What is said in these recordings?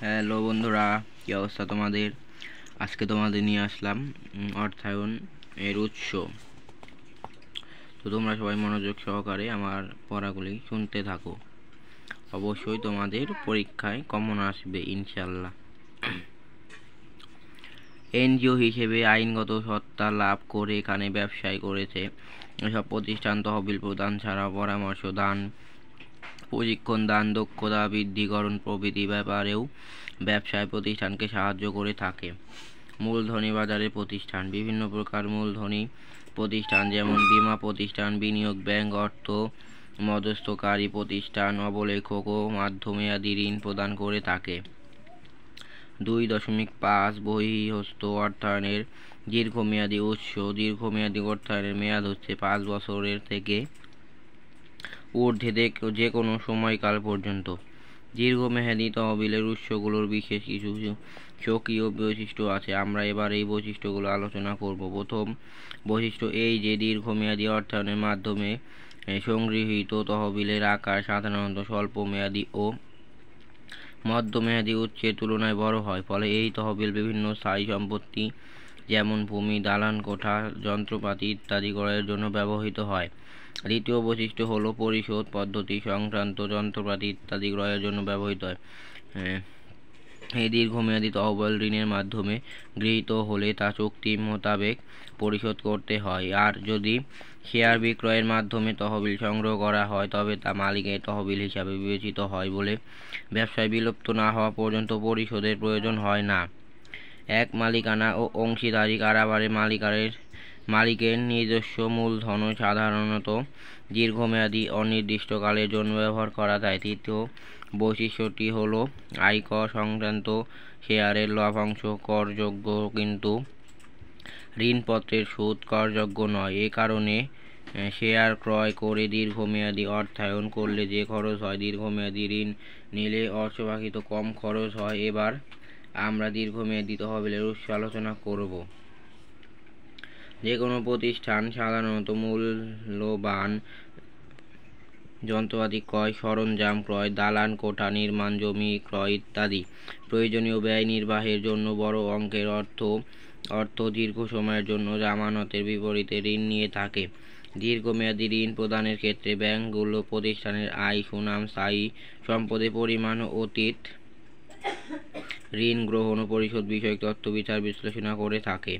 Hello বন্ধুরা, কী অবস্থা তোমাদের? আজকে তোমাদের নিয়ে আসলাম অর্থায়ন এর উৎস। তো তোমরা সবাই মনোযোগ সহকারে আমার পড়াগুলি শুনতে থাকো। অবশ্যই তোমাদের পরীক্ষায় কমন আসবে ইনশাল্লাহ। এনজিও হিসেবে আইনগত সত্তা লাভ করে এখানে ব্যবসায় করেছে। এসব প্রতিষ্ঠান তহবিল প্রদান ছাড়া পরামর্শ দান, প্রশিক্ষণ দান, দক্ষতা বৃদ্ধিকরণ প্রভৃতি ব্যাপারেও ব্যবসায় প্রতিষ্ঠানকে সাহায্য করে থাকে। মূলধনী বাজারের প্রতিষ্ঠান: বিভিন্ন প্রকার মূলধনী প্রতিষ্ঠান যেমন বীমা প্রতিষ্ঠান, বিনিয়োগ ব্যাংক, অর্থ মধ্যস্থকারী প্রতিষ্ঠান অবলেখক ও মধ্যমেয়াদী ঋণ প্রদান করে থাকে। 2.5 বহিঃহস্ত অর্থায়নের দীর্ঘমেয়াদী উৎস: দীর্ঘমেয়াদী অর্থায়নের মেয়াদ হচ্ছে 5 বছরের থেকে ঊর্ধ্বে যে কোনো সময়কাল পর্যন্ত। দীর্ঘমেয়াদী তহবিলের উৎসগুলোর বিশেষ কিছু স্বকীয় বৈশিষ্ট্য আছে। আমরা এবার এই বৈশিষ্ট্যগুলো আলোচনা করব। প্রথম বৈশিষ্ট্য এই যে দীর্ঘমেয়াদী অর্থায়নের মাধ্যমে সংগৃহীত তহবিলের আকার সাধারণত স্বল্পমেয়াদী ও মধ্যমেয়াদী উৎসের তুলনায় বড় হয়। ফলে এই তহবিল বিভিন্ন স্থায়ী সম্পত্তি যেমন ভূমি, দালান কোঠা, যন্ত্রপাতি ইত্যাদি ক্রয়ের জন্য ব্যবহৃত হয়। দ্বিতীয় বৈশিষ্ট্য হলো পরিশোধ পদ্ধতি সংক্রান্ত যন্ত্রপাতি ইত্যাদি ক্রয়ের জন্য ব্যবহৃত হয়। এই দীর্ঘমেয়াদী তহবিল ঋণের মাধ্যমে গৃহীত হলে তা চুক্তি মোতাবেক পরিশোধ করতে হয়। আর যদি শেয়ার বিক্রয়ের মাধ্যমে তহবিল সংগ্রহ করা হয় তবে তা মালিকের তহবিল হিসাবে বিবেচিত হয় বলে ব্যবসায় বিলুপ্ত না হওয়া পর্যন্ত পরিশোধের প্রয়োজন হয় না। এক মালিকানা ও অংশীদারি কারবারে মালিকের নিজস্ব মূলধন সাধারণত দীর্ঘমেয়াদী অনির্দিষ্টকালের জন্য ব্যবহার করা যায়। তৃতীয় বৈশিষ্ট্যটি হল আয়কর সংক্রান্ত শেয়ারের লভ্যাংশ করযোগ্য কিন্তু ঋণপত্রের সুদ করযোগ্য নয়। এ কারণে শেয়ার ক্রয় করে দীর্ঘমেয়াদী অর্থায়ন করলে যে খরচ হয় দীর্ঘমেয়াদী ঋণ নিলে অপেক্ষাকৃত কম খরচ হয়। এবার আমরা দীর্ঘমেয়াদী তহবিলের উৎস আলোচনা করব। যে কোনো প্রতিষ্ঠান সাধারণত মূল্যবান যন্ত্রপাতি ক্রয়, সরঞ্জাম ক্রয়, দালান কোঠা নির্মাণ, জমি ক্রয় ইত্যাদি প্রয়োজনীয় ব্যয় নির্বাহের জন্য বড় অঙ্কের অর্থ দীর্ঘ সময়ের জন্য জামানতের বিপরীতে ঋণ নিয়ে থাকে। দীর্ঘমেয়াদী ঋণ প্রদানের ক্ষেত্রে ব্যাংকগুলো প্রতিষ্ঠানের আয়, সুনাম, স্থায়ী সম্পদের পরিমাণ ও অতীত ঋণ গ্রহণ ও পরিশোধ বিষয়ক তথ্য বিচার বিশ্লেষণ করে থাকে।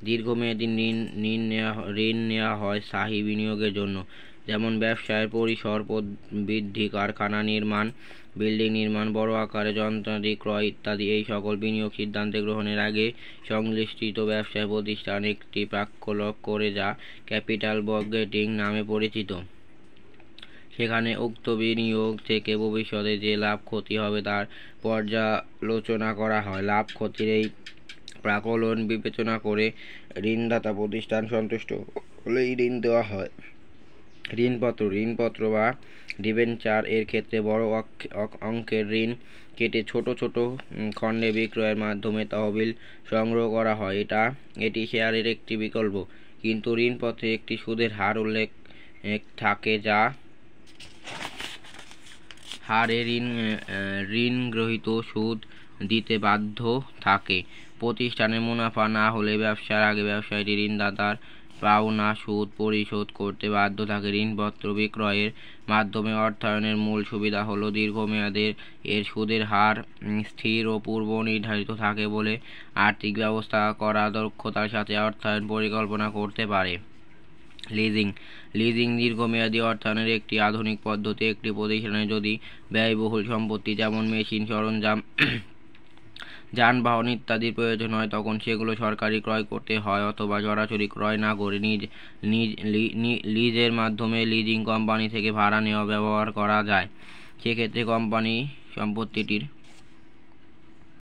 দীর্ঘমেয়াদী ঋণ নেওয়া হয় স্থায়ী বিনিয়োগের জন্য, যেমন ব্যবসায়ের পরিসর বৃদ্ধি, কারখানা নির্মাণ, বিল্ডিং নির্মাণ, বড় আকারে যন্ত্রাদি ক্রয় ইত্যাদি। এই সকল বিনিয়োগ সিদ্ধান্ত গ্রহণের আগে সংশ্লিষ্ট ব্যবসায় প্রতিষ্ঠান একটি প্রাক্কলন করে যা ক্যাপিটাল বাজেটিং নামে পরিচিত। সেখানে উক্ত বিনিয়োগ থেকে ভবিষ্যতে যে লাভ ক্ষতি হবে তার পর্যালোচনা করা হয়। লাভ ক্ষতির এই প্রাক্কলন বিবেচনা করে ঋণদাতা প্রতিষ্ঠান সন্তুষ্ট হলেই ঋণ দেওয়া হয়। ঋণপত্র বা ডিবেঞ্চার এর ক্ষেত্রে বড় অঙ্কের ঋণ কেটে ছোট ছোট খণ্ডে বিক্রয়ের মাধ্যমে তহবিল সংগ্রহ করা হয়। এটি শেয়ারের একটি বিকল্প, কিন্তু ঋণপত্রে একটি সুদের হার উল্লেখ থাকে যা হারে ঋণ গ্রহীত সুদ দিতে বাধ্য থাকে। প্রতিষ্ঠানের মুনাফা না হলে ব্যবসার আগে ব্যবসায়ীটি ঋণদাতার পাওনা সুদ পরিশোধ করতে বাধ্য থাকে। ঋণপত্র বিক্রয়ের মাধ্যমে অর্থায়নের মূল সুবিধা হলো দীর্ঘমেয়াদের এর সুদের হার স্থির ও পূর্ব নির্ধারিত থাকে বলে আর্থিক ব্যবস্থা করা দক্ষতার সাথে অর্থায়ন পরিকল্পনা করতে পারে। লিজিং দীর্ঘমেয়াদী অর্থায়নের একটি আধুনিক পদ্ধতি। একটি প্রতিষ্ঠানের যদি ব্যয়বহুল সম্পত্তি যেমন মেশিন, সরঞ্জাম, যানবাহন ইত্যাদির প্রয়োজন হয় তখন সেগুলো সরকারি ক্রয় করতে হয় অথবা সরাসরি ক্রয় না করে লিজের মাধ্যমে লিজিং কোম্পানি থেকে ভাড়া নেওয়া ব্যবহার করা যায়। সেক্ষেত্রে কোম্পানি সম্পত্তিটির